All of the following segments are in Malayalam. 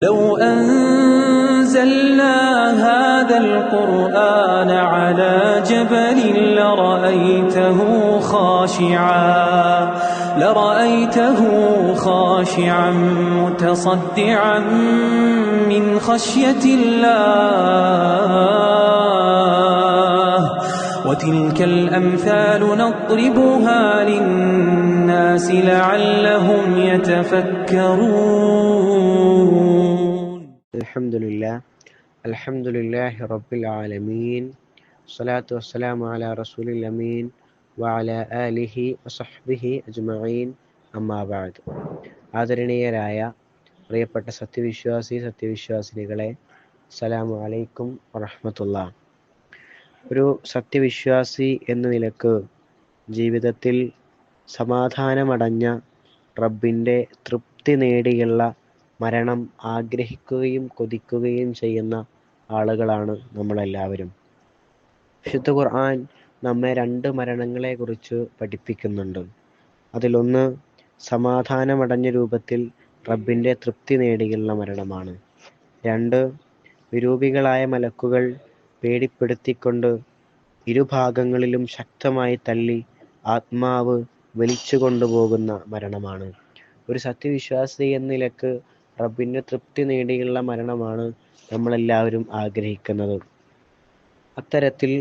لو أنزلنا هذا القرآن على جبل لرأيته خاشعا متصدعا من خشية الله وتلك الأمثال نضربها للناس لعلهم يتفكرون. الحمد لله رب العالمين الصلاة والسلام على رسول الأمين وعلى آله وصحبه أجمعين أما بعد. ആദരണീയരായ പ്രിയപ്പെട്ട സത്യവിശ്വാസിനികളെ, അസ്സലാമു അലൈക്കും വറഹ്മത്തുള്ളാഹി. ഒരു സത്യവിശ്വാസി എന്ന നിലക്ക് ജീവിതത്തിൽ സമാധാനമടഞ്ഞ റബ്ബിൻ്റെ തൃപ്തി നേടിയുള്ള മരണം ആഗ്രഹിക്കുകയും കൊതിക്കുകയും ചെയ്യുന്ന ആളുകളാണ് നമ്മളെല്ലാവരും. വിശുദ്ധ ഖുർആൻ നമ്മെ 2 മരണങ്ങളെക്കുറിച്ച് പഠിപ്പിക്കുന്നുണ്ട്. അതിലൊന്ന് സമാധാനമടഞ്ഞ രൂപത്തിൽ റബ്ബിൻ്റെ തൃപ്തി നേടിയുള്ള മരണമാണ്. 2, വിരൂപികളായ മലക്കുകൾ പേടിപ്പെടുത്തിക്കൊണ്ട് ഇരുഭാഗങ്ങളിലും ശക്തമായി തല്ലി ആത്മാവ് വലിച്ചു കൊണ്ടുപോകുന്ന മരണമാണ്. ഒരു സത്യവിശ്വാസി എന്ന നിലക്ക് റബ്ബിൻ്റെ തൃപ്തി നേടിയുള്ള മരണമാണ് നമ്മളെല്ലാവരും ആഗ്രഹിക്കുന്നത്. അത്തരത്തിൽ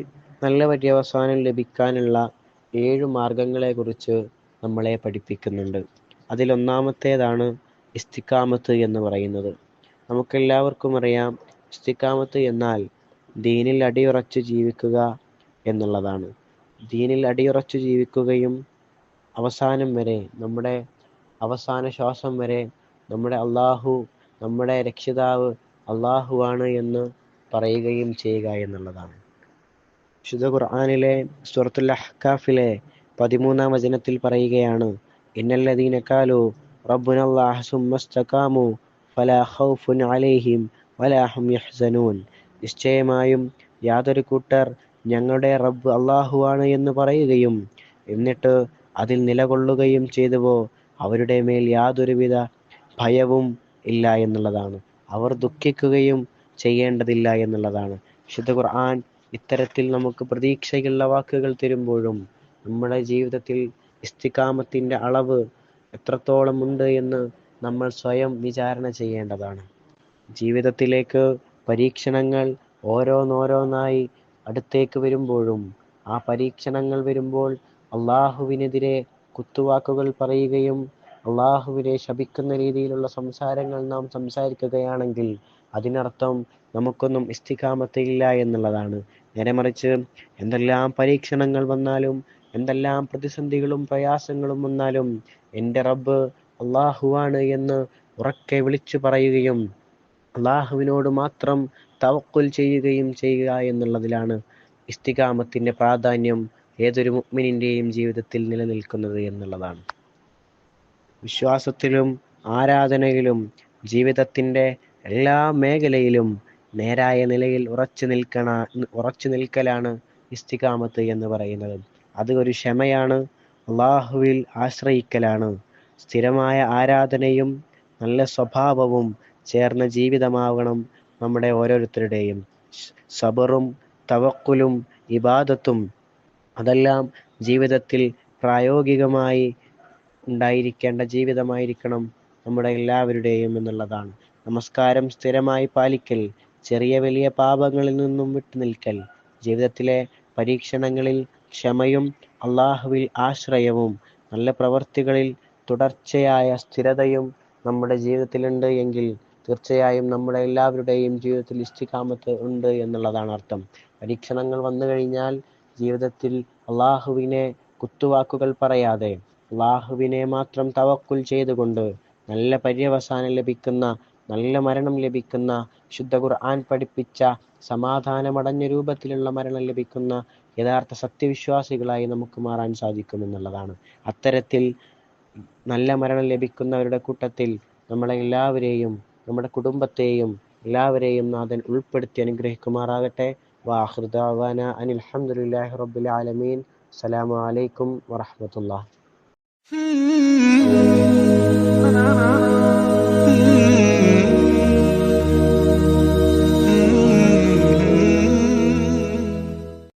നല്ല പര്യവസാനം ലഭിക്കാനുള്ള 7 മാർഗങ്ങളെക്കുറിച്ച് നമ്മളെ പഠിപ്പിക്കുന്നുണ്ട്. അതിലൊന്നാമത്തേതാണ് ഇസ്തിഖാമത്ത് എന്ന് പറയുന്നത്. നമുക്കെല്ലാവർക്കും അറിയാം, ഇസ്തിഖാമത്ത് എന്നാൽ ദീനിൽ അടിയുറച്ച് ജീവിക്കുക എന്നുള്ളതാണ്. ദീനിൽ അടിയുറച്ച് ജീവിക്കുകയും അവസാനം വരെ, നമ്മുടെ അവസാന ശ്വാസം വരെ നമ്മുടെ നമ്മുടെ രക്ഷിതാവ് അള്ളാഹുവാണ് എന്ന് പറയുകയും ചെയ്യുക എന്നുള്ളതാണ്. വിശുദ്ധ ഖുർആനിലെ സൂറത്തുൽ അഹ്കാഫിലെ 13-ാം വചനത്തിൽ പറയുകയാണ്, ഇന്നല്ലദീന ഖാലൂ റബ്ബുനല്ലാഹു സുമ്മസ്തഖാമു ഫലാ ഖൗഫുൻ അലൈഹിം വലാ ഹും യഹ്സനൂൻ. നിശ്ചയമായും യാതൊരു കൂട്ടർ ഞങ്ങളുടെ റബ്ബ് അള്ളാഹുവാണ് എന്ന് പറയുകയും എന്നിട്ട് അതിൽ നിലകൊള്ളുകയും ചെയ്തുവോ അവരുടെ മേൽ യാതൊരുവിധ ഭയവും ഇല്ല എന്നുള്ളതാണ്. അവർ ദുഃഖിക്കുകയും ചെയ്യേണ്ടതില്ല എന്നുള്ളതാണ്. വിശുദ്ധ ഖുർആൻ ഇത്തരത്തിൽ നമുക്ക് പ്രതീക്ഷയുള്ള വാക്കുകൾ തരുമ്പോഴും നമ്മുടെ ജീവിതത്തിൽ ഇസ്തിഖാമത്തിൻ്റെ അളവ് എത്രത്തോളം ഉണ്ട് എന്ന് നമ്മൾ സ്വയം വിചാരണ ചെയ്യേണ്ടതാണ്. ജീവിതത്തിലേക്ക് പരീക്ഷണങ്ങൾ ഓരോന്നോരോന്നായി അടുത്തേക്ക് വരുമ്പോഴും ആ പരീക്ഷണങ്ങൾ വരുമ്പോൾ അള്ളാഹുവിനെതിരെ കുത്തുവാക്കുകൾ പറയുകയും അള്ളാഹുവിനെ ശപിക്കുന്ന രീതിയിലുള്ള സംസാരങ്ങൾ നാം സംസാരിക്കുകയാണെങ്കിൽ അതിനർത്ഥം നമുക്കൊന്നും ഇസ്തിഖാമത്ത് ഇല്ല എന്നുള്ളതാണ്. നേരെ മറിച്ച് എന്തെല്ലാം പരീക്ഷണങ്ങൾ വന്നാലും, എന്തെല്ലാം പ്രതിസന്ധികളും പ്രയാസങ്ങളും വന്നാലും എൻ്റെ റബ്ബ് അള്ളാഹുവാണ് എന്ന് ഉറക്കെ വിളിച്ചു പറയുകയും അള്ളാഹുവിനോട് മാത്രം തവക്കുൽ ചെയ്യുകയും ചെയ്യുക എന്നുള്ളതിലാണ് ഇസ്തിഖാമത്തിൻ്റെ പ്രാധാന്യം ഏതൊരു മുഅ്മിനിൻ്റെയും ജീവിതത്തിൽ നിലനിൽക്കുന്നത് എന്നുള്ളതാണ്. വിശ്വാസത്തിലും ആരാധനയിലും ജീവിതത്തിൻ്റെ എല്ലാ മേഖലയിലും നേരായ നിലയിൽ ഉറച്ചു നിൽക്കലാണ് ഇസ്തിഖാമത്ത് എന്ന് പറയുന്നത്. അത് ഒരു ക്ഷമയാണ്, അള്ളാഹുവിൽ ആശ്രയിക്കലാണ്. സ്ഥിരമായ ആരാധനയും നല്ല സ്വഭാവവും ചേർന്ന ജീവിതമാവണം നമ്മുടെ ഓരോരുത്തരുടെയും. സബറും തവക്കുലും ഇബാദത്തും അതെല്ലാം ജീവിതത്തിൽ പ്രായോഗികമായി ഉണ്ടായിരിക്കേണ്ട ജീവിതമായിരിക്കണം നമ്മുടെ എല്ലാവരുടെയും എന്നുള്ളതാണ്. നമസ്കാരം സ്ഥിരമായി പാലിക്കൽ, ചെറിയ വലിയ പാപങ്ങളിൽ നിന്നും വിട്ടുനിൽക്കൽ, ജീവിതത്തിലെ പരീക്ഷണങ്ങളിൽ ക്ഷമയും അള്ളാഹുവിൽ ആശ്രയവും നല്ല പ്രവർത്തികളിൽ തുടർച്ചയായ സ്ഥിരതയും നമ്മുടെ ജീവിതത്തിലുണ്ട് എങ്കിൽ തീർച്ചയായും നമ്മുടെ എല്ലാവരുടെയും ജീവിതത്തിൽ ഇസ്തിഖാമത്ത് ഉണ്ട് എന്നുള്ളതാണ് അർത്ഥം. പരീക്ഷണങ്ങൾ വന്നു കഴിഞ്ഞാൽ ജീവിതത്തിൽ അള്ളാഹുവിനെ കുത്തുവാക്കുകൾ പറയാതെ അള്ളാഹുവിനെ മാത്രം തവക്കുൽ ചെയ്തുകൊണ്ട് നല്ല പര്യവസാനം ലഭിക്കുന്ന, നല്ല മരണം ലഭിക്കുന്ന, ശുദ്ധ ഖുർആൻ പഠിപ്പിച്ച സമാധാനമടഞ്ഞ രൂപത്തിലുള്ള മരണം ലഭിക്കുന്ന യഥാർത്ഥ സത്യവിശ്വാസികളായി നമുക്ക് മാറാൻ സാധിക്കുമെന്നുള്ളതാണ്. അത്തരത്തിൽ നല്ല മരണം ലഭിക്കുന്നവരുടെ കൂട്ടത്തിൽ നമ്മളെ എല്ലാവരെയും, നമ്മുടെ കുടുംബത്തെയും എല്ലാവരെയും നാഥൻ ഉൾപ്പെടുത്തി അനുഗ്രഹിക്കുമാറാകട്ടെ. വആഖിറു ദഅ്വാനാ അനിൽ ഹംദുലില്ലാഹി റബ്ബിൽ ആലമീൻ. അസ്സലാമു അലൈക്കും വറഹ്മത്തുള്ളാഹി.